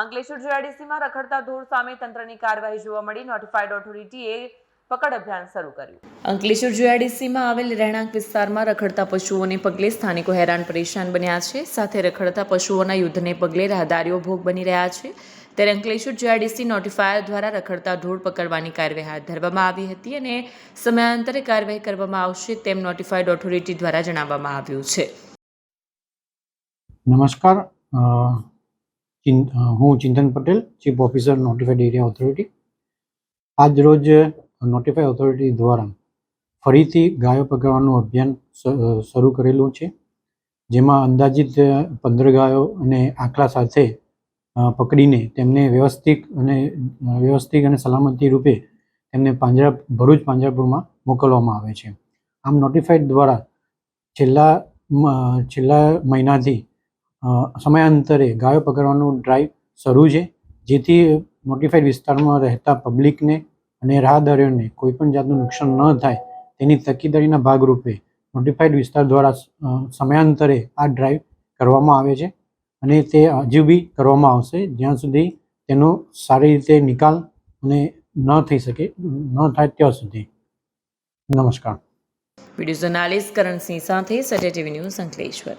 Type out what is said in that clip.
અંકલેશ્વર જીઆઈડીસીમાં રખડતા ઢોર સામે તંત્રની કાર્યવાહી જોવા મળી. નોટિફાઈડ ઓથોરિટીએ પકડ અભિયાન શરૂ કર્યું. અંકલેશ્વર જીઆઈડીસીમાં આવેલ રહેણાંક વિસ્તારમાં રખડતા પશુઓને પગલે સ્થાનિકો હેરાન પરેશાન બન્યા છે. સાથે રખડતા પશુઓના યુદ્ધને પગલે રાહદારીઓ ભોગ બની રહ્યા છે. ત્યારે અંકલેશ્વર જીઆઈડીસી નોટિફાયર દ્વારા રખડતા ઢોર પકડવાની કાર્યવાહી હાથ ધરવામાં આવી હતી અને સમયાંતરે કાર્યવાહી કરવામાં આવશે તેમ નોટિફાઈડ ઓથોરિટી દ્વારા જણાવવામાં આવ્યું છે. નમસ્કાર, હું Chintan Patel, chief officer notified area authority. આજ રોજ નોટિફાઈડ ઓથોરિટી દ્વારા ફરીથી ગાયો પકડવાનું અભિયાન શરૂ કરેલું છે, જેમાં અંદાજિત 15 ગાયો અને આંકડા સાથે પકડીને તેમને વ્યવસ્થિત અને સલામતી રૂપે તેમને ભરૂચ પાંજરાપોળમાં મોકલવામાં આવે છે. આમ નોટિફાઈડ દ્વારા છેલ્લા મહિનાથી સમયાંતરે ગાયો પકડવાનું ડ્રાઈવ શરૂ છે, જેથી નોટિફાઈડ વિસ્તારમાં રહેતા પબ્લિકને અને રાહદારીઓને કોઈપણ જાતનું નુકસાન ન થાય તેની તકેદારીના ભાગરૂપે નોટિફાઈડ વિસ્તાર દ્વારા સમયાંતરે આ ડ્રાઈવ કરવામાં આવે છે અને તે હજુ બી કરવામાં આવશે જ્યાં સુધી તેનો સારી રીતે નિકાલ અને ન થાય ત્યાં સુધી. નમસ્કાર. વિડીયો જર્નાલિસ્ટ કરણસિંહ સાથે સત્ય ટીવી ન્યૂઝ અંકલેશ્વર.